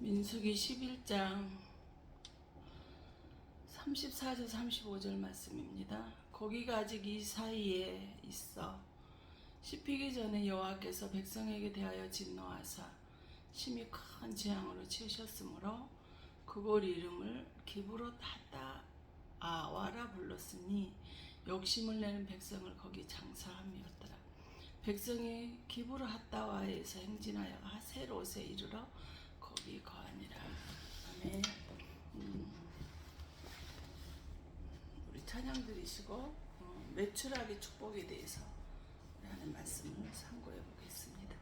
민수기 11장 34절 35절 말씀입니다. 고기가 아직 이 사이에 있어 씹히기 전에 여호와께서 백성에게 대하여 진노하사 심히 큰 재앙으로 치우셨으므로 그곳 이름을 기브롯 하다아와라 불렀으니 욕심을 내는 백성을 거기 장사함이었더라. 백성이 기브롯 하다와에서 행진하여 하세롯에 이르러 거기 거하니라. 아멘. 우리 찬양 드리시고 매출하기 축복에 대해서 하는 말씀을 상고해 보겠습니다.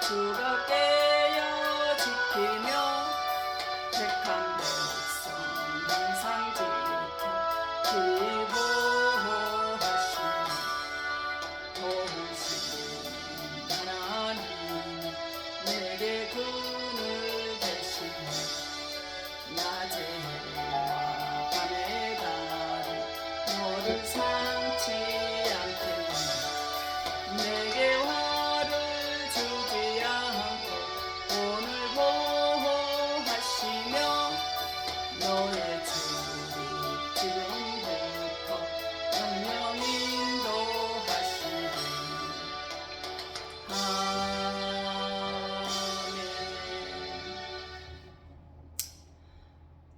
주가 깨어 지키며 택한 백성 항상 지켜 기뻐하시니 도우시는 하나님 내게 군을 대시네 낮에와 밤에 가리 너를 삼지 않겠네 내게 화를 주지 않고 오늘 보호하시며 너의 주를 지금부터 영영 인도하시리. 아멘.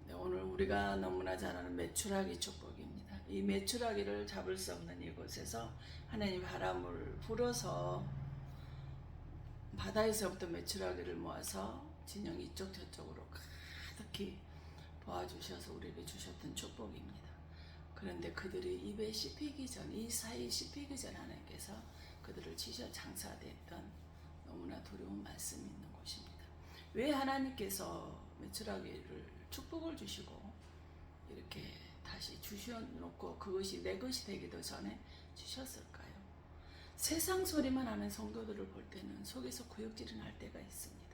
네, 오늘 우리가 너무나 잘 아는 메추라기 축복입니다. 이 메추라기를 잡을 수 없는 이곳에서 하나님 바람을 불어서 바다에서부터 메추라기를 모아서 진영 이쪽 저쪽으로 가득히 도와주셔서 우리에게 주셨던 축복입니다. 그런데 그들이 입에 씹히기 전, 이 사이 씹히기 전 하나님께서 그들을 치셔 장사됐던 너무나 두려운 말씀이 있는 곳입니다. 왜 하나님께서 메추라기를 축복을 주시고 이렇게 다시 주셔놓고 그것이 내 것이 되기도 전에 주셨을까요? 세상 소리만 하는 성도들을 볼 때는 속에서 구역질이 날 때가 있습니다.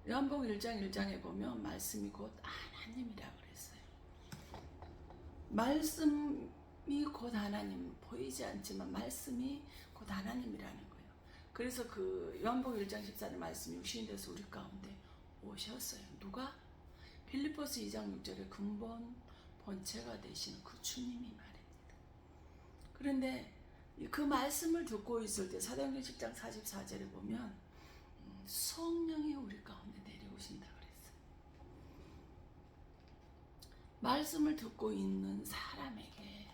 요한복음 1장 1장에 보면 말씀이 곧 하나님이라고 그랬어요. 말씀이 곧 하나님, 보이지 않지만 말씀이 곧 하나님이라는 거예요. 그래서 그 요한복음 1장 14절 말씀이 육신이 돼서 우리 가운데 오셨어요. 누가? 빌립보서 2장 6절에 근본 본체가 되시는 그 주님이 말입니다. 그런데 그 말씀을 듣고 있을 때 사도행전 10장 44절에 보면 성령이 우리 가운데 내려오신다 그랬어요. 말씀을 듣고 있는 사람에게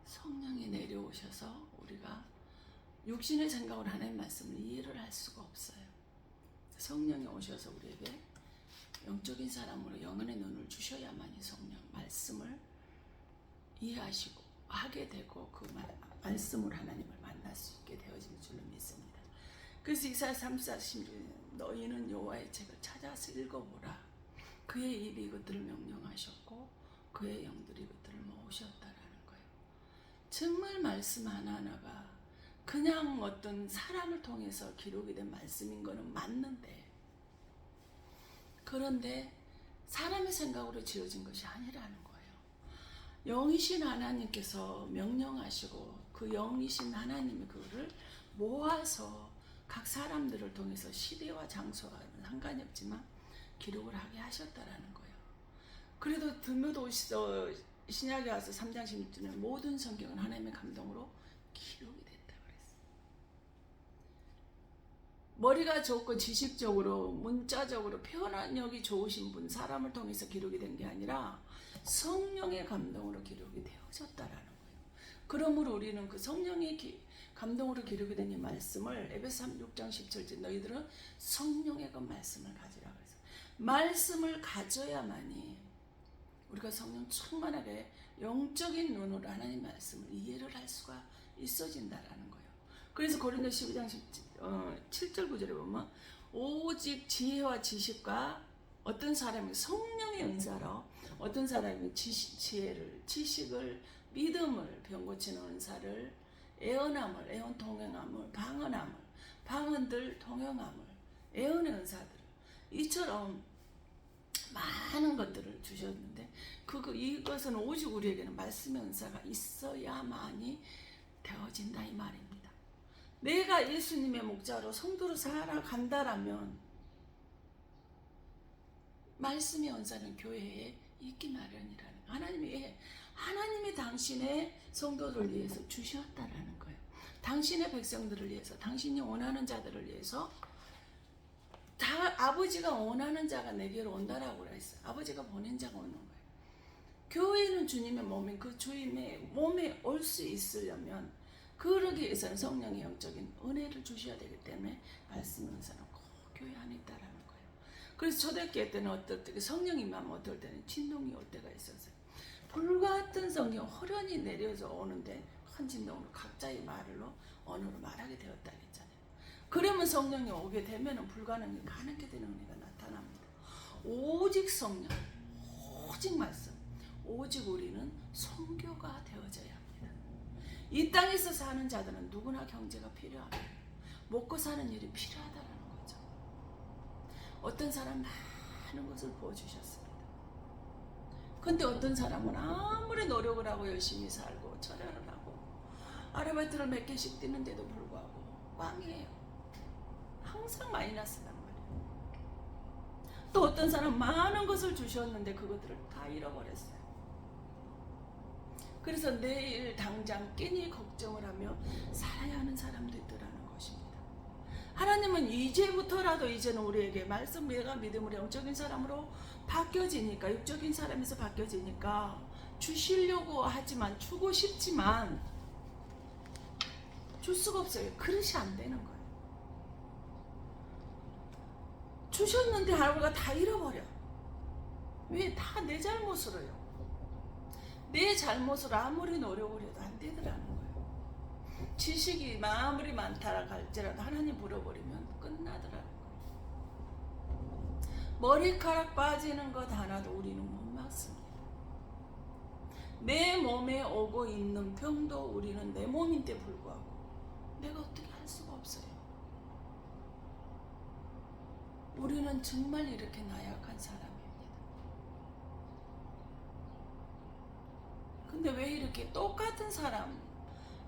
성령이 내려오셔서 우리가 육신의 생각으로 하나님 말씀을 이해를 할 수가 없어요. 성령이 오셔서 우리에게 영적인 사람으로 영혼의 눈을 주셔야만이 성령 말씀을 이해하시고 하게 되고 그 말씀으로 하나님을 만날 수 있게 되어질 줄로 믿습니다. 그래서 이사야 34장 너희는 여호와의 책을 찾아서 읽어보라. 그의 입이 이것들을 명령하셨고 그의 영들이 이것들을 모으셨다라는 거예요. 정말 말씀 하나하나가 그냥 어떤 사람을 통해서 기록이 된 말씀인 거는 맞는데 그런데 사람의 생각으로 지어진 것이 아니라는 거예요. 영이신 하나님께서 명령하시고 그 영이신 하나님이 그거를 모아서 각 사람들을 통해서 시대와 장소와는 상관이 없지만 기록을 하게 하셨다라는 거예요. 그래도 드모데후서 신약에 와서 3장 16절에 모든 성경은 하나님의 감동으로 기록이 됐다 그랬어요. 머리가 좋고 지식적으로 문자적으로 표현력이 좋으신 분 사람을 통해서 기록이 된 게 아니라 성령의 감동으로 기록이 되어졌다라는 거예요. 그러므로 우리는 그 성령의 감동으로 기록이 된 이 말씀을 에베소 6장 17절 너희들은 성령의 그 말씀을 가지라 그래서 말씀을 가져야만이 우리가 성령 충만하게 영적인 눈으로 하나님 말씀을 이해를 할 수가 있어진다라는 거예요. 그래서 고린도 12장 7절 9절에 보면 오직 지혜와 지식과 어떤 사람이 성령의 은사로 어떤 사람이 지식을 믿음을 병고치는 은사를 애언함을 애언 통행함을 방언들 통행함을 애언의 은사들 이처럼 많은 것들을 주셨는데 이것은 오직 우리에게는 말씀의 은사가 있어야만이 되어진다 이 말입니다. 내가 예수님의 목자로 성도로 살아간다라면 말씀의 은사는 교회에 있기 마련이라는 하나님이 당신의 성도를 위해서 주셨다라는 거예요. 당신의 백성들을 위해서 당신이 원하는 자들을 위해서 아버지가 원하는 자가 내게로 온다라고 했어요. 아버지가 보낸 자가 오는 거예요. 교회는 주님의 몸인 그 주님의 몸에 올 수 있으려면 그러기 위해서는 성령의 영적인 은혜를 주셔야 되기 때문에 말씀 은사는 꼭 교회 안에 있다라는 거예요. 그래서 초대교회 때는 어떨 때 성령이 임하면 어떨 때는 진동이 올 때가 있었어요. 불같은 성령 호련히 내려서 오는데 큰 진동으로 각자의 말로 언어로 말하게 되었다 했잖아요. 그러면 성령이 오게 되면 불가능이 가능하게 되는 은혜가 나타납니다. 오직 성령, 오직 말씀, 오직 우리는 선교가 되어져야 합니다. 이 땅에서 사는 자들은 누구나 경제가 필요합니다. 먹고 사는 일이 필요하다는 거죠. 어떤 사람 많은 것을 부어주셨습니다. 근데 어떤 사람은 아무리 노력을 하고 열심히 살고 철야를 하고 아르바이트를 몇 개씩 뛰는데도 불구하고 꽝이에요. 항상 마이너스란 말이에요. 또 어떤 사람 많은 것을 주셨는데 그것들을 다 잃어버렸어요. 그래서 내일 당장 끼니 걱정을 하며 살아야 하는 사람도 있더라는 것입니다. 하나님은 이제부터라도 이제는 우리에게 말씀 내가 믿음으로 영적인 사람으로 바뀌어지니까 육적인 사람에서 바뀌어지니까 주시려고 하지만 주고 싶지만 줄 수가 없어요. 그릇이 안 되는 거예요. 주셨는데 하루가 다 잃어버려. 왜? 다 내 잘못으로요. 내 잘못으로 아무리 노력을 해도 안 되더라는 거예요. 지식이 아무리 많다라 할지라도 하나님 물어버리면 끝나더라는 거예요. 머리카락 빠지는 것 하나도 우리는 못 막습니다. 내 몸에 오고 있는 병도 우리는 내 몸인데 불구하고 내가 어떻게 할 수가 없어요. 우리는 정말 이렇게 나약한 사람입니다. 근데 왜 이렇게 똑같은 사람,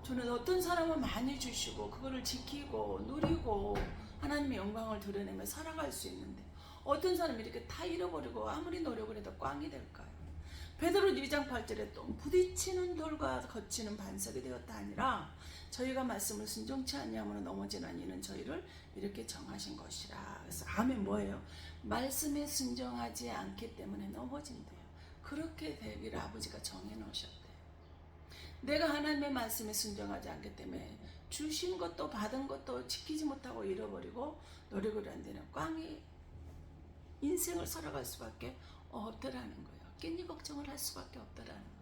저는 어떤 사람은 많이 주시고 그거를 지키고 누리고 하나님의 영광을 드러내며 살아갈 수 있는데 어떤 사람이 이렇게 다 잃어버리고 아무리 노력을 해도 꽝이 될까요? 베드로 2장 8절에 또 부딪히는 돌과 거치는 반석이 되었다 아니라 저희가 말씀을 순종치 아니하므로 넘어지는 이는 저희를 이렇게 정하신 것이라. 그래서 아멘 뭐예요? 말씀에 순종하지 않기 때문에 넘어진대요. 그렇게 되기를 아버지가 정해놓으셨대요. 내가 하나님의 말씀에 순종하지 않기 때문에 주신 것도 받은 것도 지키지 못하고 잃어버리고 노력을 안 되는 꽝이 인생을 살아갈 수밖에 없더라는 거예요. 끼니 걱정을 할 수밖에 없더라는 거예요.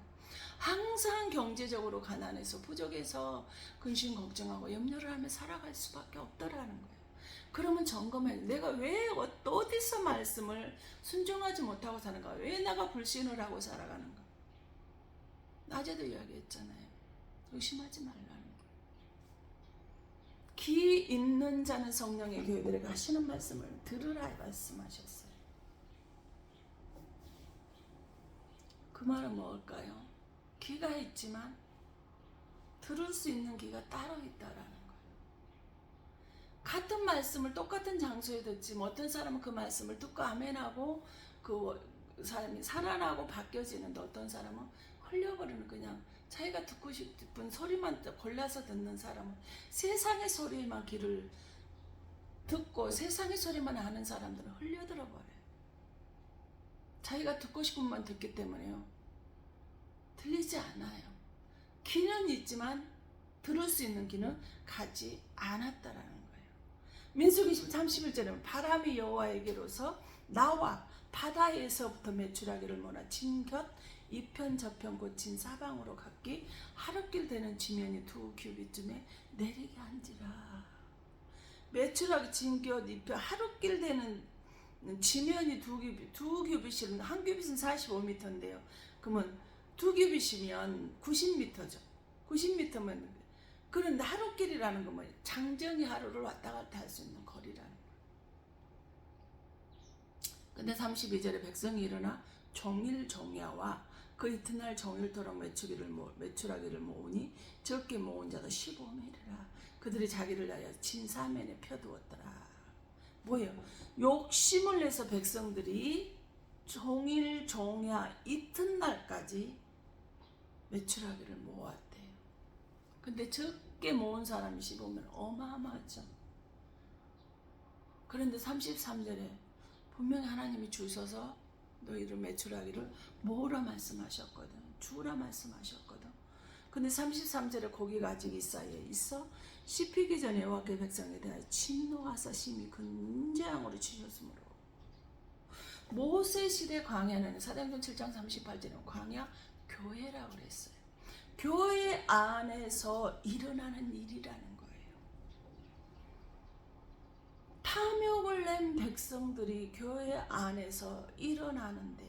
항상 경제적으로 가난해서 부족해서 근심 걱정하고 염려를 하며 살아갈 수밖에 없더라는 거예요. 그러면 점검해. 내가 왜 어디서 말씀을 순종하지 못하고 사는가? 왜 내가 불신을 하고 살아가는가? 낮에도 이야기했잖아요. 의심하지 말라는 거예요. 귀 있는 자는 성령의 교회들에게 하시는 말씀을 들으라 말씀하셨어요. 그 말은 뭘까요? 귀가 있지만 들을 수 있는 귀가 따로 있다라는 거예요. 같은 말씀을 똑같은 장소에 듣지만 어떤 사람은 그 말씀을 듣고 아멘하고 그 사람이 살아나고 바뀌어지는데 어떤 사람은 흘려버리는 그냥 자기가 듣고 싶은 소리만 골라서 듣는 사람은 세상의 소리에만 귀를 듣고 세상의 소리만 아는 사람들은 흘려들어 버려요. 자기가 듣고 싶은 것만 듣기 때문에요. 들리지 않아요. 귀는 있지만 들을 수 있는 귀는 가지 않았다라는 거예요. 민수기 31절에 바람이 여호와에게로서 나와 바다에서부터 메추라기를 몰아 진곁 이편 저편 고친 사방으로 각기 하룻길 되는 지면이 2규빗쯤에 내리게 한지라. 매출하기 진겨 이편 하룻길 되는 지면이 2규빗이면 한 규빗은 45m인데요. 그러면 2규빗이면 90m죠. 90m면 그런데 하룻길이라는 건 뭐예요? 장정히 하루를 왔다 갔다 할 수 있는 거리라는 거예요. 근데 32절에 백성이 일어나 종일 종야와 그 이튿날 종일토록 매출하기를 모으니 적게 모은 자도 15명이라. 그들이 자기를 위하여 진사면에 펴두었더라. 뭐예요? 욕심을 내서 백성들이 종일 종야 이튿날까지 매출하기를 모았대요. 근데 적게 모은 사람이 15명, 어마어마하죠. 그런데 33절에 분명히 하나님이 주셔서 너희를 매출하기를 모으라 말씀하셨거든. 주라 말씀하셨거든. 근데 33절에 고기가 아직 이사이에 있어 씹히기 전에 여호와께 백성에 대하여 진노하사 심히 근재앙으로 치셨으므로. 모세 시대 광야는 사도행전 7장 38절에 광야 교회라고 그랬어요. 교회 안에서 일어나는 일이라는 거예요. 탐욕을 낸 백성들이 교회 안에서 일어나는데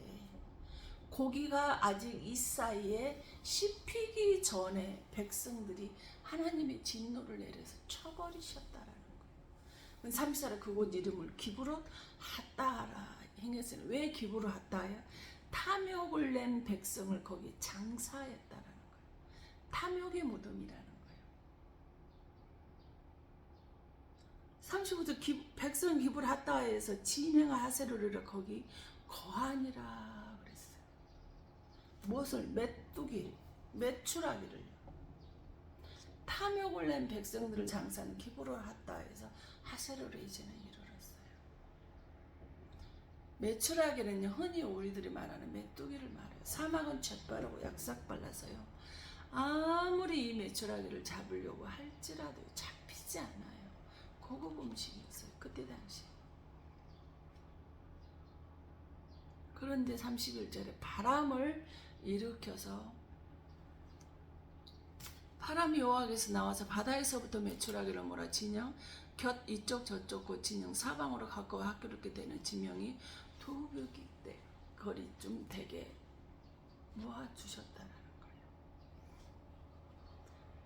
고기가 아직 이 사이에 씹히기 전에 백성들이 하나님의 진노를 내려서 쳐버리셨다라는 거예요. 30살에 그곳 이름을 기브롯 핫다하라 행했으니 왜 기브롯 핫다하야? 탐욕을 낸 백성을 거기 장사했다라는 거예요. 탐욕의 무덤이라는 거예요. 35절 백성 기브롯 핫다하에서 진행을 하세로를 거기 거하니라 그랬어요. 무엇을? 메뚜기, 매출하기를. 탐욕을 낸 백성들을 장사하는 기브롯 핫다에서 하세로를 이제는 이르렀어요. 매출하기는요, 흔히 우리들이 말하는 메뚜기를 말해요. 사막은 쳇바르고 약삭발라서요, 아무리 이 매출하기를 잡으려고 할지라도 잡히지 않아요. 고급 음식이었어요, 그때 당시. 그런데 31절에 바람을 일으켜서 바람이 여호와께서 나와서 바다에서부터 매출하기를 몰아치며 곁 이쪽 저쪽 고치녕 사방으로 가까워 학교롭게 되는 지명이 2규빗 거리쯤 되게 모아주셨다는 거예요.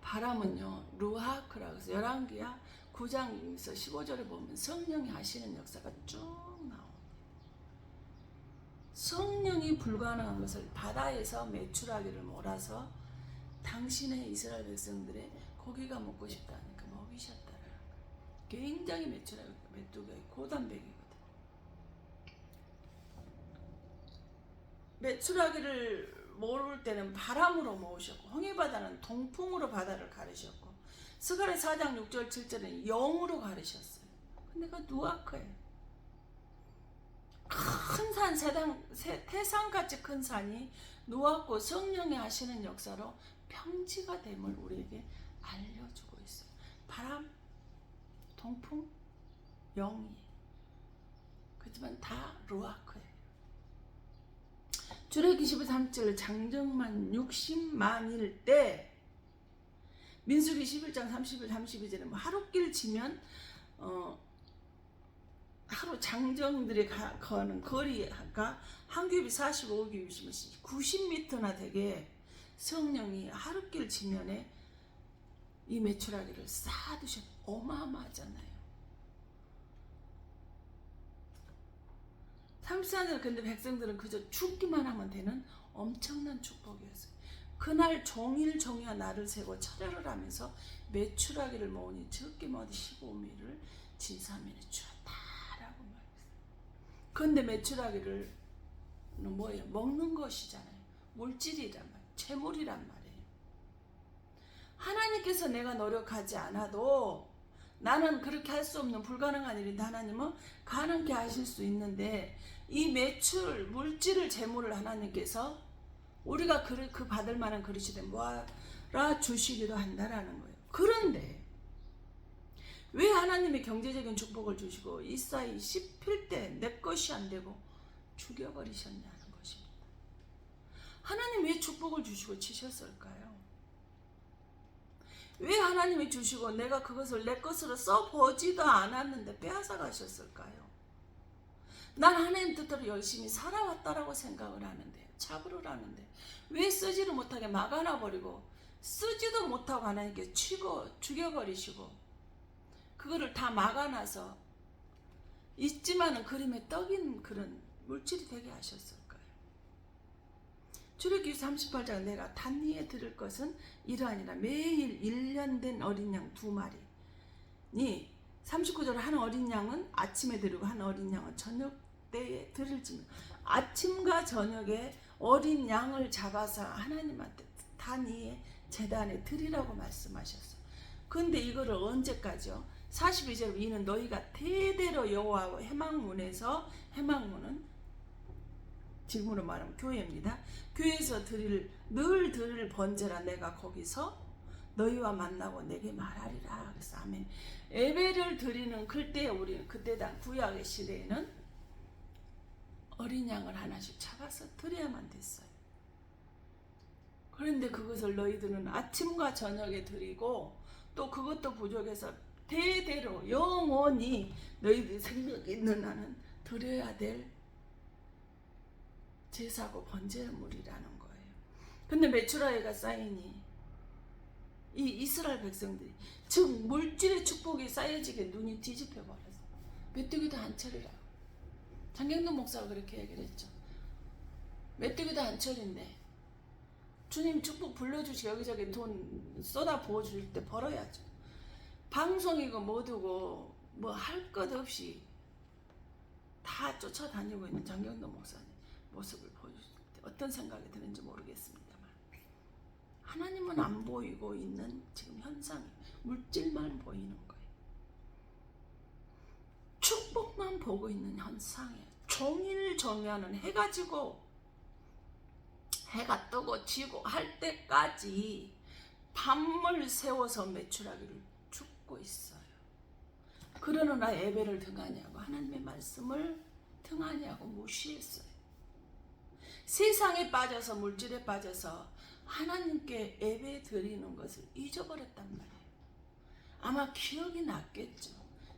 바람은요, 루하크라고 해서 열왕기야 9장에서 15절에 보면 성령이 하시는 역사가 쭉 나옵니다. 성령이 불가능한 것을 바다에서 매출하기를 몰아서 당신의 이스라엘 백성들의 고기가 먹고 싶다니까 먹이셨다라는 거예요. 굉장히 메뚜기가 고단백이거든. 매출하기를 모을 때는 바람으로 모으셨고 홍해바다는 동풍으로 바다를 가르셨고 스가랴 4장 6절 7절에는 영으로 가르셨어요. 근데 그 누아크예요. 큰 산, 태산같이 큰 산이 누았고 성령이 하시는 역사로 평지가 됨을 우리에게 알려주고 있어요. 바람, 동풍, 영이. 그렇지만 다 루아크예요. 출애굽기 23절 장정만 60만일 때 민수기 11장 30일 32절에 뭐 하룻길 지면 하루 장정들이 가는 거리가 한 규빗 45규빗이면 90m나 되게 성령이 하룻길 지면에 이 매출하기를 쌓아두셨. 어마어마하잖아요. 34년 근데 백성들은 그저 죽기만 하면 되는 엄청난 축복이었어요. 그날 종일 종야 날을 세고 철야를 하면서 매출하기를 모으니 적게 모아도 15미를 진사면에 주었다라고 말했어요. 그런데 매출하기를 뭐예요? 먹는 것이잖아요. 물질이란 말, 재물이란 말이에요. 하나님께서 내가 노력하지 않아도 나는 그렇게 할 수 없는 불가능한 일인데 하나님은 가능케 하실 수 있는데 이 매출, 물질을 재물을 하나님께서 우리가 그 받을 만한 그릇이 되 모아라 주시기도 한다라는 거예요. 그런데 왜 하나님의 경제적인 축복을 주시고 이사이 씹힐 때 내 것이 안 되고 죽여버리셨냐는 것입니다. 하나님 왜 축복을 주시고 치셨을까요? 왜 하나님이 주시고 내가 그것을 내 것으로 써보지도 않았는데 빼앗아 가셨을까요? 난 하나님 뜻대로 열심히 살아왔다라고 생각을 하는데, 착오를 하는데 왜 쓰지를 못하게 막아놔버리고 쓰지도 못하고 하나님께 치고 죽여버리시고 그거를 다 막아놔서 있지만은 그림에 떡인 그런 물질이 되게 하셨을까요? 출애굽기 38장 내가 단위에 들을 것은 이러하니라. 매일 1년 된 어린 양 2마리니 39절 한 어린 양은 아침에 드리고 한 어린 양은 저녁 때에 드릴지니 아침과 저녁에 어린 양을 잡아서 하나님한테 단위에 제단에 드리라고 말씀하셨어요. 근데 이거를 언제까지요? 42절 이는 너희가 대대로 여호와 회막문에서, 회막문은 지금으로 말하면 교회입니다. 교회에서 늘 드릴 번제라. 내가 거기서 너희와 만나고 내게 말하리라. 그래서 아멘. 예배를 드리는 그때 우리는 그때 당 구약의 시대에는 어린 양을 하나씩 잡아서 드려야만 됐어요. 그런데 그것을 너희들은 아침과 저녁에 드리고 또 그것도 부족해서 대대로 영원히 너희들 생명이 있는 한은 드려야 될 제사고 번제물이라는 거예요. 근데 메추라기가 쌓이니 이 이스라엘 백성들이 즉 물질의 축복이 쌓여지게 눈이 뒤집혀 버렸어. 메뚜기도 한철이라고. 장경동 목사가 그렇게 얘기를 했죠. 메뚜기도 한철인데 주님 축복 불러주시고 여기저기 돈 쏟아 부어줄 때 벌어야죠. 방송이고 뭐두고 뭐 할 것 없이 다 쫓아다니고 있는 장경동 목사님 모습을 보여줄 때 어떤 생각이 드는지 모르겠습니다만 하나님은 안 보이고 있는 지금 현상이 물질만 보이는 거예요. 축복만 보고 있는 현상이에요. 종일 정야는 해가 지고 해가 뜨고 지고 할 때까지 밤을 세워서 메추라기를 줍고 있어요. 그러나 예배를 등하냐고 하나님의 말씀을 등하냐고 무시했어요. 세상에 빠져서 물질에 빠져서 하나님께 예배 드리는 것을 잊어버렸단 말이에요. 아마 기억이 났겠죠.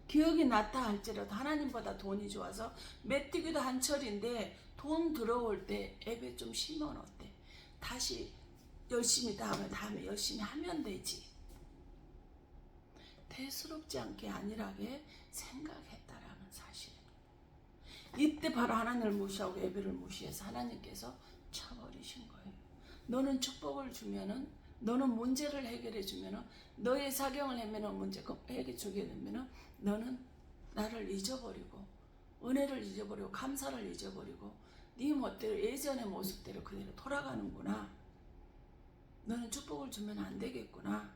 기억이 났다 할지라도 하나님보다 돈이 좋아서 메뚜기도 한철인데 돈 들어올 때 예배 좀 쉬면 어때? 다시 열심히 다음에 열심히 하면 되지. 대수롭지 않게 안일하게 생각했다라는 사실이에요. 이때 바로 하나님을 무시하고 예배를 무시해서 하나님께서 쳐버리신 거예요. 너는 축복을 주면은, 너는 문제를 해결해 주면은, 너의 사경을 해면은 문제 해결해 주게 되면은 너는 나를 잊어버리고 은혜를 잊어버리고 감사를 잊어버리고 네 멋대로 예전의 모습대로 그대로 돌아가는구나. 너는 축복을 주면 안 되겠구나.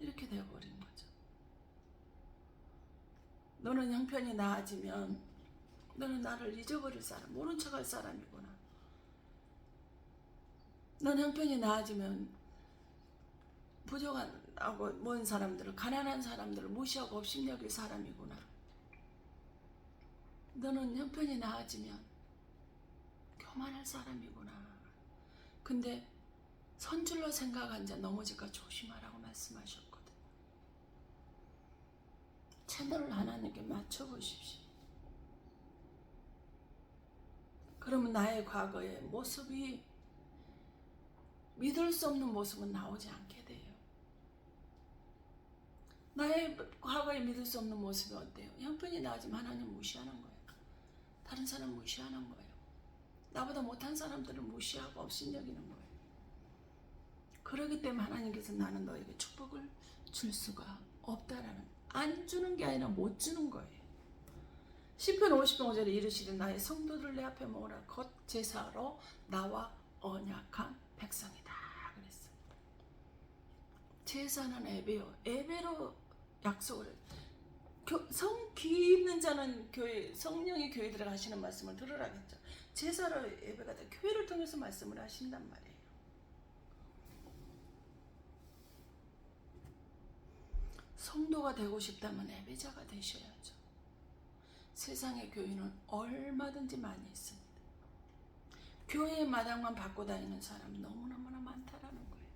이렇게 되어버린 거죠. 너는 형편이 나아지면 너는 나를 잊어버릴 사람, 모른 척할 사람이구나. 너는 형편이 나아지면 부족하고 먼 사람들을, 가난한 사람들을 무시하고 업신여길 사람이구나. 너는 형편이 나아지면 교만할 사람이구나. 근데 선줄로 생각한 자 넘어질까 조심하라고 말씀하셨거든. 채널을 하나님께 맞춰보십시오. 그러면 나의 과거의 모습이 믿을 수 없는 모습은 나오지 않게 돼요. 나의 과거에 믿을 수 없는 모습이 어때요? 형편이 나아지면 하나님 무시하는 거예요. 다른 사람 무시하는 거예요. 나보다 못한 사람들을 무시하고 업신여기는 거예요. 그러기 때문에 하나님께서 나는 너에게 축복을 줄 수가 없다라는, 안 주는 게 아니라 못 주는 거예요. 시편 50편 5절에 이르시되 나의 성도들 내 앞에 모으라. 곧 제사로 나와 언약한 백성이다 그랬어요. 제사는 예배요. 예배로 약속을 해요. 귀 있는 자는 교회, 성령이 교회 들어가시는 말씀을 들으라겠죠. 제사로 예배가 다 교회를 통해서 말씀을 하신단 말이에요. 성도가 되고 싶다면 예배자가 되셔야죠. 세상의 교회는 얼마든지 많이 있습니다. 교회의 마당만 받고 다니는 사람이 너무너무나 많다라는 거예요.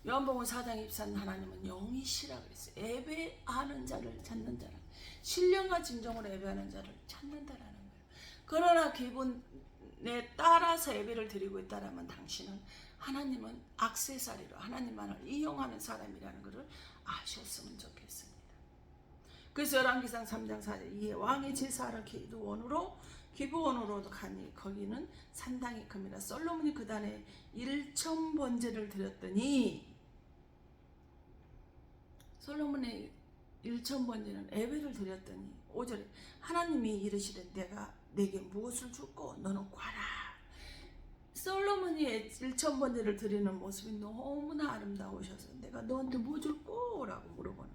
요한복음 4장 24는 하나님은 영이시라 그랬어요. 예배하는 자를 찾는 자라. 신령과 진정으로 예배하는 자를 찾는다라는 거예요. 그러나 기분에 따라서 예배를 드리고 있다라면 당신은 하나님은 액세서리로 하나님만을 이용하는 사람이라는 것을 아셨으면 좋겠습니다. 그래서 열왕기상 3장 4절 이에 왕의 제사를 기브원으로 가니 거기는 산당이 큽니다. 솔로몬이 그 단에 1,000번제를 드렸더니 솔로몬의 1,000번제는 예배를 드렸더니 5절에 하나님이 이르시되 내가 내게 무엇을 주고 너는 과라. 솔로몬이 1,000번제를 드리는 모습이 너무나 아름다우셔서 내가 너한테 뭐 줄꼬? 라고 물어보는.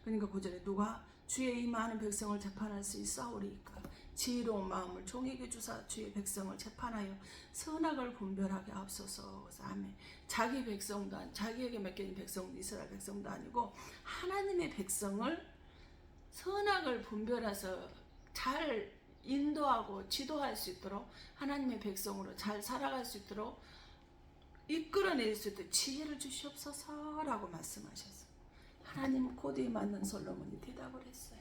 그러니까 9절에 누가 주의 이 많은 백성을 재판할 수 있사오리이까 지혜로운 마음을 종에게 주사 주의 백성을 재판하여 선악을 분별하게 하옵소서. 아멘. 자기 백성도 자기에게 맡겨진 백성도 이스라엘 백성도 아니고 하나님의 백성을 선악을 분별해서 잘 인도하고 지도할 수 있도록 하나님의 백성으로 잘 살아갈 수 있도록 이끌어낼 수 있도록 지혜를 주시옵소서라고 말씀하셨어요. 하나님 코드에 맞는 솔로몬이 대답을 했어요.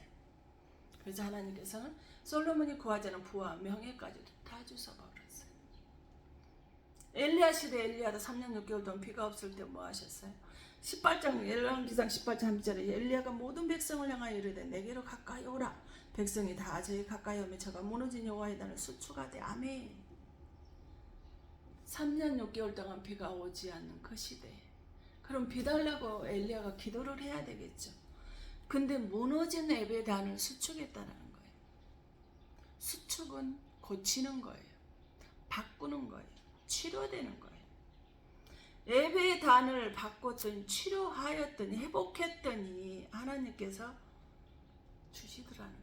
그래서 하나님께서는 솔로몬이 구하자는 부와 명예까지도 다 주셔버렸어요. 엘리야 시대 엘리야도 3년 6개월 동안 비가 없을 때 뭐 하셨어요? 18장 열왕기상 18장 3절에 엘리야가 모든 백성을 향하여 이르되 내게로 가까이 오라. 백성이 다 저희 가까이 오며 저가 무너진 여호와의 단을 수축하되 아멘. 3년 6개월 동안 비가 오지 않는 그 시대에 그럼 비 달라고 엘리야가 기도를 해야 되겠죠. 근데 무너진 예배단을 수축했다는 거예요. 수축은 고치는 거예요. 바꾸는 거예요. 치료되는 거예요. 예배단을 바꿨더니 치료하였더니 회복했더니 하나님께서 주시더라는 거예요.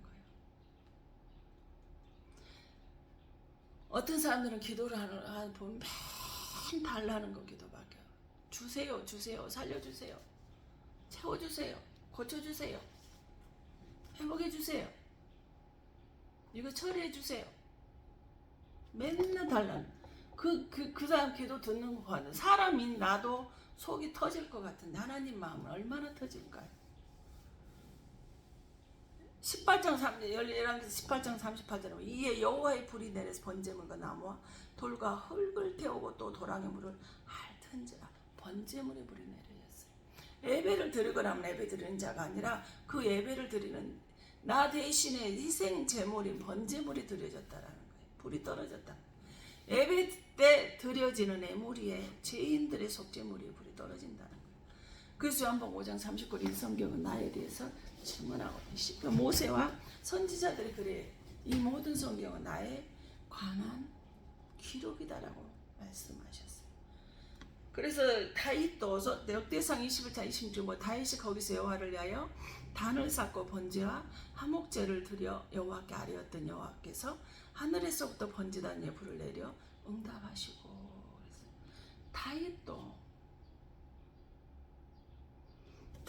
어떤 사람들은 기도를 하는 보면 맨 달라는 거 기도밖에. 주세요, 주세요, 살려주세요, 채워주세요, 고쳐주세요, 회복해주세요, 이거 처리해주세요. 맨날 달라는. 그 사람 기도 듣는 거 봐도 사람인 나도 속이 터질 것 같은데 하나님 마음은 얼마나 터질까요? 18장 38절 이에 여호와의 불이 내려서 번제물과 나무와 돌과 흙을 태우고 또 도랑의 물을 핥은지라. 번제물의 불이 내려졌어요. 예배를 드리거나 하면 예배 드리는 자가 아니라 그 예배를 드리는 나 대신에 희생 제물인 번제물이 드려졌다라는 거예요. 불이 떨어졌다. 예배 때 드려지는 예물이에 죄인들의 속죄물이 불이 떨어진다는 거예요. 그래서 요한복음 5장 39절 성경은 나에 대해서 증언하고 시편 모세와 선지자들이 그래 이 모든 성경은 나에 관한 기록이다라고 말씀하셨어요. 그래서 다윗도 역대상 21장 26절 다윗이 거기서 여호와를 위하여 단을 쌓고 번제와 화목제를 드려 여호와께 아뢰었던 여호와께서 하늘에서부터 번제단 위에 불을 내려 응답하시고.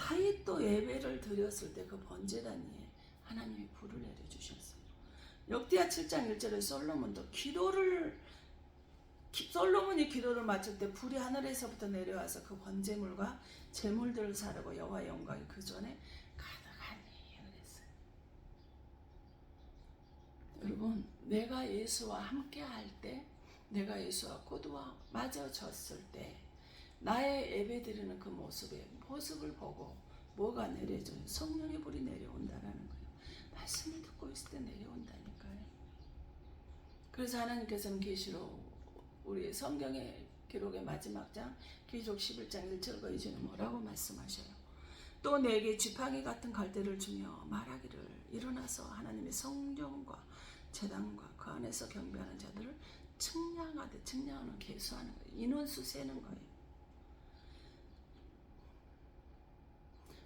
다윗도 예배를 드렸을 때 그 번제단 위에 하나님이 불을 내려주셨어요. 역대하 7장 1절에 솔로몬이 기도를 마칠 때 불이 하늘에서부터 내려와서 그 번제물과 제물들을 사르고 여호와의 영광이 그 전에 가득하니 그랬어요. 여러분, 내가 예수와 함께 할 때, 내가 예수와 코드와 맞아졌을 때 나의 예배드리는 그 모습을 보고 뭐가 내려져요? 성령의 불이 내려온다라는 거예요. 말씀을 듣고 있을 때 내려온다니까요. 그래서 하나님께서는 계시록 우리 성경의 기록의 마지막 장 계시록 11장 1절과 2절에 뭐라고 말씀하셔요? 또 내게 지팡이 같은 갈대를 주며 말하기를 일어나서 하나님의 성전과 제단과 그 안에서 경배하는 자들을 측량하되, 측량하는 계수하는 거예요. 인원수 세는 거예요.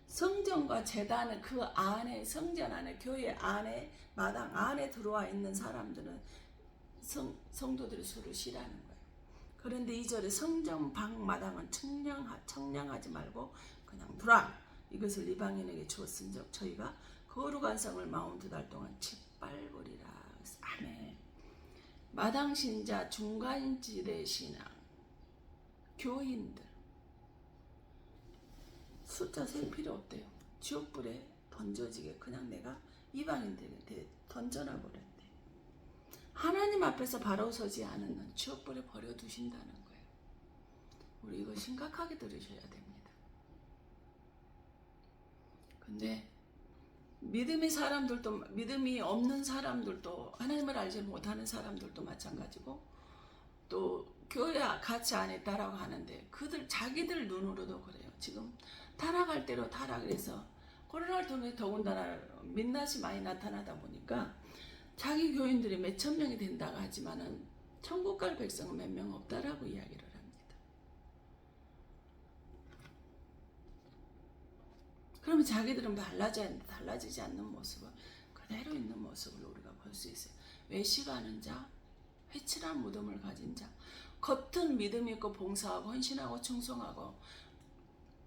성전과 제단은 그 안에, 성전 안에, 교회 안에, 마당 안에 들어와 있는 사람들은 성도들의 수를 시라는 거예요. 그런데 2절에 성전 방 마당은 청량하지 말고 그냥 두라. 이것을 이방인에게 주었은즉 저희가 거룩한 성을 42달 동안 짓밟으리라. 아멘. 마당신자, 중간지대 신앙, 교인들 숫자 셀 필요 없대요. 지옥불에 던져지게 그냥 내가 이방인들한테 던져놔버렸대. 하나님 앞에서 바로 서지 않으면 지옥불에 버려두신다는 거예요. 우리 이거 심각하게 들으셔야 됩니다. 근데 믿음이 없는 사람들도, 하나님을 알지 못하는 사람들도 마찬가지고, 또 교회 같이 안 했다라고 하는데 그들 자기들 눈으로도 그래요. 지금 타락할 대로 타락을 해서 코로나를 통해 더군다나 민낯이 많이 나타나다 보니까 자기 교인들이 몇천 명이 된다고 하지만은 천국 갈 백성은 몇 명 없다라고 이야기를 합니다. 그러면 자기들은 달라지지 않는 모습을 그대로 있는 모습을 우리가 볼 수 있어요. 외식하는 자, 회칠한 무덤을 가진 자, 겉은 믿음 있고 봉사하고 헌신하고 충성하고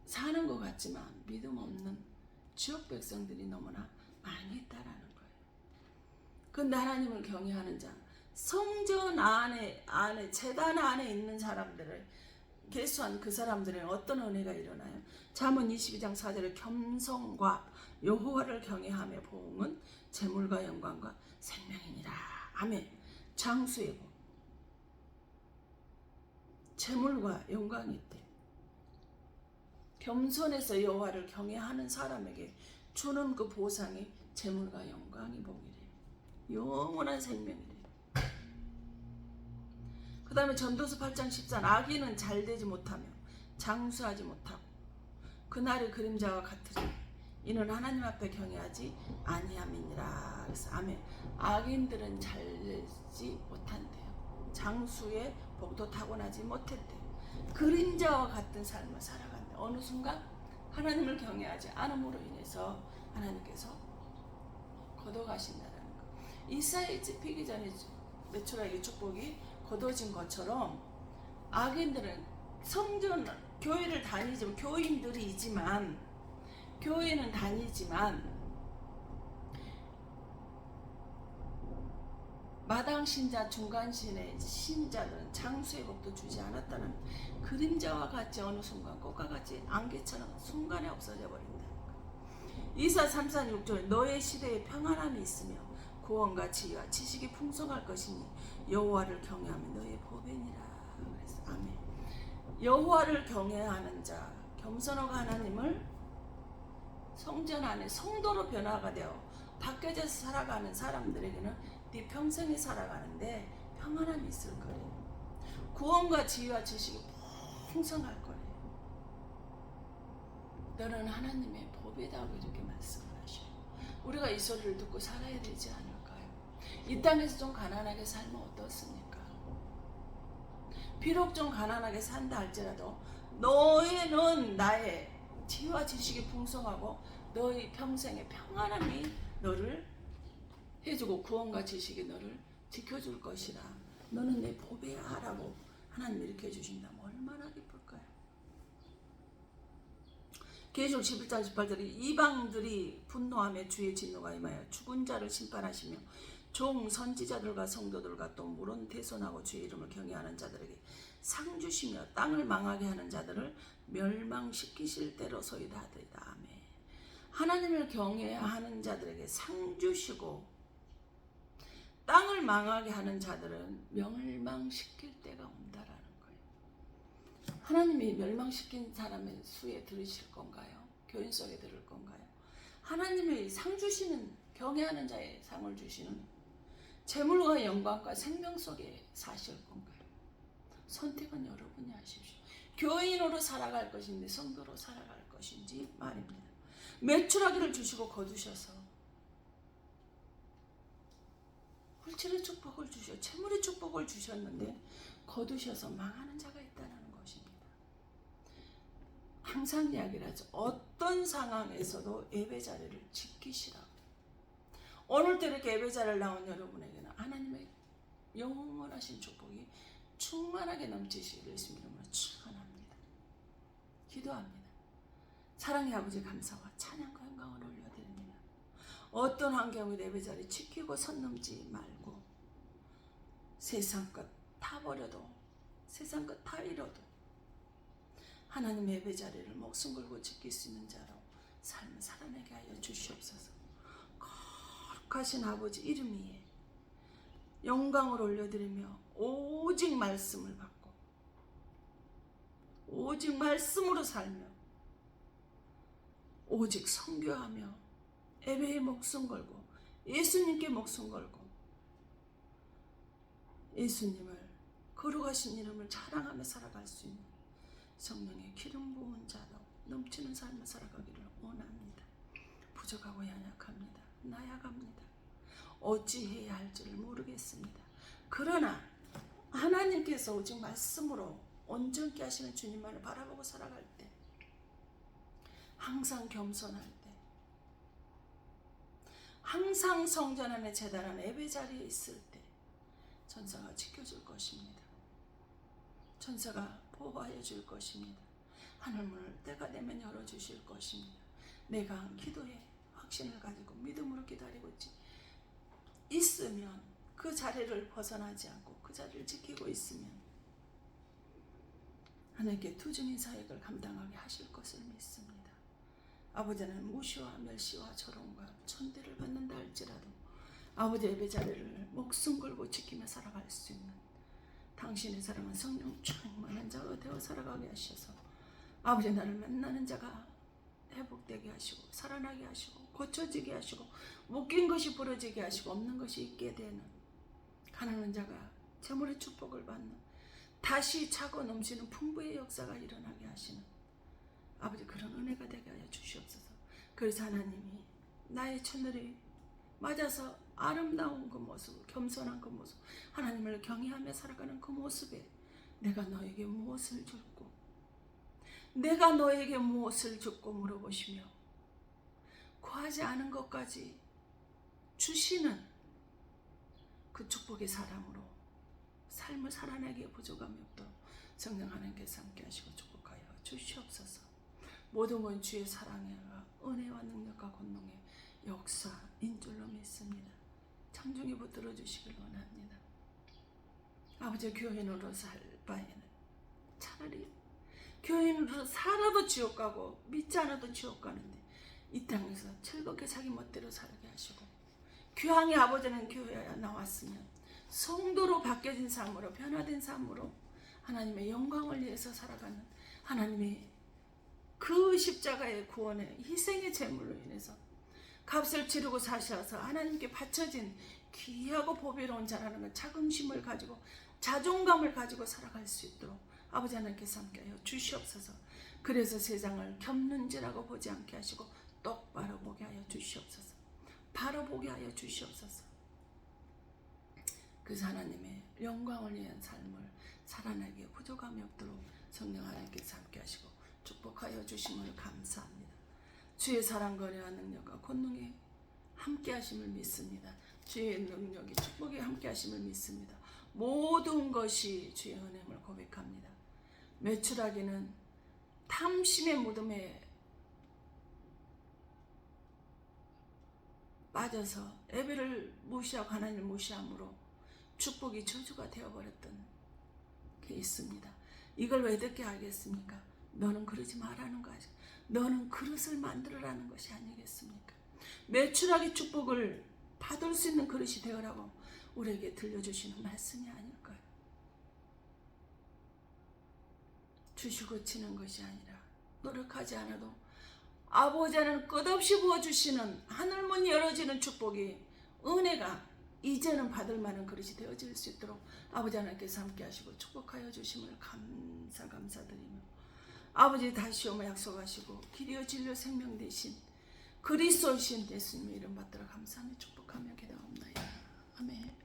사는 것 같지만 믿음 없는 지옥 백성들이 너무나 많이 있다라는 거예요. 근데 하나님을 경외하는 자, 성전 안에 제단 안에 있는 사람들을 계수한 그 사람들에게 어떤 은혜가 일어나요? 잠언 22장 4절에 겸손과 여호와를 경외하며 보응은 재물과 영광과 생명이니라. 아멘. 장수의 복, 재물과 영광이 있대. 겸손해서 여호와를 경외하는 사람에게 주는 그 보상이 재물과 영광이 복이래요. 영원한 생명이래요. 그 다음에 전도서 8장 14, 악인은 잘되지 못하며 장수하지 못하고 그날의 그림자와 같으리 이는 하나님 앞에 경외하지 아니함이니라. 그래서 아멘. 악인들은 잘되지 못한대요. 장수의 복도 타고나지 못했대요. 그림자와 같은 삶을 살아간대. 어느 순간 하나님을 경외하지 않음으로 인해서 하나님께서 거둬가신다라는 거. 이사야에 찝히기 전에 메추라기 축복이 거둬진 것처럼 악인들은 성전 교회를 다니지만 교회는 다니지만 마당 신자, 중간 신자들은 장수의 복도 주지 않았다는 그림자와 같이 어느 순간 꽃과 같이 안개처럼 순간에 없어져 버린다. 이사 3장 6절 너의 시대에 평안함이 있으며 구원과 지혜와 지식이 풍성할 것이니 여호와를 경외하면 너의 보배니라. 그래서 아멘. 여호와를 경외하는 자, 겸손하고 하나님을 성전 안에 성도로 변화가 되어 바뀌어져서 살아가는 사람들에게는 네 평생에 살아가는데 평안함이 있을 거래요. 구원과 지혜와 지식이 풍성할 거래요. 너는 하나님의 보배다고 이렇게 말씀을 하셔요. 우리가 이 소리를 듣고 살아야 되지 않을까요? 이 땅에서 좀 가난하게 살면 어떻습니까? 비록 좀 가난하게 산다 할지라도 너에는 나의 지혜와 지식이 풍성하고 너의 평생의 평안함이 너를 해주고 구원과 지식이 너를 지켜줄 것이라. 너는 내 보배야 라고 하나님 이렇게 해주신다면 얼마나 기쁠까요? 계시록 11장 18절에 이방들이 분노하며 주의 진노가 임하여 죽은 자를 심판하시며 종 선지자들과 성도들과 또 물은 대손하고 주의 이름을 경외하는 자들에게 상 주시며 땅을 망하게 하는 자들을 멸망시키실 때로소이다 하더이다. 아멘. 하나님을 경외하는 자들에게 상 주시고 땅을 망하게 하는 자들은 멸망시킬 때가 온다라는 거예요. 하나님이 멸망시킨 사람의 수에 들으실 건가요? 교인 속에 들을 건가요? 하나님이 상 주시는, 경외하는 자의 상을 주시는 재물과 영광과 생명 속에 사실 건가요? 선택은 여러분이 하십시오. 교인으로 살아갈 것인지 성도로 살아갈 것인지 말입니다. 매출하기를 주시고 거두셔서 물질의 축복을 주셔, 채물의 축복을 주셨는데 거두셔서 망하는 자가 있다는 것입니다. 항상 이야기를 하죠. 어떤 상황에서도 예배 자리를 지키시라고. 오늘도 이렇게 예배 자리를 나온 여러분에게는 하나님의 영원하신 축복이 충만하게 넘치시기를 예수님 이름으로 축원합니다. 기도합니다. 사랑의 아버지 감사와 찬양과 영광을 올려드립니다. 어떤 환경에도 예배 자리 지키고 선 넘지 말고 세상 것 다 버려도, 세상 것 다 잃어도 하나님의 예배 자리를 목숨 걸고 지킬 수 있는 자로 삶을 살아내게 하여 주시옵소서. 거룩하신 아버지 이름 위에 영광을 올려드리며 오직 말씀을 받고 오직 말씀으로 살며 오직 선교하며 예배에 목숨 걸고 예수님께 목숨 걸고 예수님을 거룩하신 이름을 자랑하며 살아갈 수 있는 성령의 기름 부은 자로 넘치는 삶을 살아가기를 원합니다. 부족하고 연약합니다. 나약합니다. 어찌해야 할지를 모르겠습니다. 그러나 하나님께서 오직 말씀으로 온전케 하시는 주님만을 바라보고 살아갈 때, 항상 겸손할 때, 항상 성전 안에 제단 안에 예배 자리에 있을 때 천사가 지켜줄 것입니다. 천사가 보호하여 줄 것입니다. 하늘문을 때가 되면 열어주실 것입니다. 내가 한 기도에 확신을 가지고 믿음으로 기다리고 있으면 그 자리를 벗어나지 않고 그 자리를 지키고 있으면 하나님께 투증인 사역을 감당하게 하실 것을 믿습니다. 아버지는 무시와 멸시와 조롱과 천대를 받는다 할지라도 아버지 예배 자리를 목숨 걸고 지키며 살아갈 수 있는 당신의 사랑은 성령 충만한 자가 되어 살아가게 하셔서 아버지 나를 만나는 자가 회복되게 하시고 살아나게 하시고 고쳐지게 하시고 묶인 것이 부러지게 하시고 없는 것이 있게 되는 가난한 자가 재물의 축복을 받는 다시 차고 넘치는 풍부의 역사가 일어나게 하시는 아버지 그런 은혜가 되게 하여 주시옵소서. 그래서 하나님이 나의 첫날이 맞아서 아름다운 그 모습, 겸손한 그 모습, 하나님을 경외하며 살아가는 그 모습에 내가 너에게 무엇을 줬고 내가 너에게 무엇을 줬고 물어보시며 구하지 않은 것까지 주시는 그 축복의 사랑으로 삶을 살아내기에 부족함이 없도록 성령 하나님께서 함께 하시고 축복하여 주시옵소서. 모든 건 주의 사랑과 은혜와 능력과 권능의 역사인 줄로 믿습니다. 장중히 붙들어 주시길 원합니다. 아버지 교인으로 살 바에는 차라리 교인으로 살아도 지옥 가고 믿지 않아도 지옥 가는데 이 땅에서 즐겁게 자기 멋대로 살게 하시고 교황의 아버지는 교회에 나왔으면 성도로 바뀌어진 삶으로 변화된 삶으로 하나님의 영광을 위해서 살아가는 하나님의 그 십자가의 구원의 희생의 제물로 인해서 값을 치르고 사셔서 하나님께 바쳐진 귀하고 보배로운 자라는 것 자긍심을 가지고 자존감을 가지고 살아갈 수 있도록 아버지 하나님께서 함께하여 주시옵소서. 그래서 세상을 겹는지라고 보지 않게 하시고 똑바로 보게 하여 주시옵소서. 바로 보게 하여 주시옵소서. 그래서 하나님의 영광을 위한 삶을 살아내기에 부족함이 없도록 성령 하나님께서 함께하시고 축복하여 주심을 감사합니다. 주의 사랑과 은혜와 능력과 권능에 함께하심을 믿습니다. 주의 능력이 축복에 함께하심을 믿습니다. 모든 것이 주의 은혜임을 고백합니다. 매출하기는 탐심의 무덤에 빠져서 예배를 무시하고 하나님을 무시함으로 축복이 저주가 되어버렸던 게 있습니다. 이걸 왜 듣게 하겠습니까? 너는 그러지 말라는 거지. 너는 그릇을 만들어라는 것이 아니겠습니까? 매출하기 축복을 받을 수 있는 그릇이 되어라고 우리에게 들려주시는 말씀이 아닐까요? 주시고 치는 것이 아니라 노력하지 않아도 아버지는 끝없이 부어주시는 하늘문이 열어지는 축복이 은혜가 이제는 받을 만한 그릇이 되어질 수 있도록 아버지 하나님께서 함께 하시고 축복하여 주심을 감사드리며 아버지 다시 오며 약속하시고 길이요 진리요 생명 되신 그리스도이신 예수님의 이름 받들어 감사하며 축복하며 기도합니다. 아멘.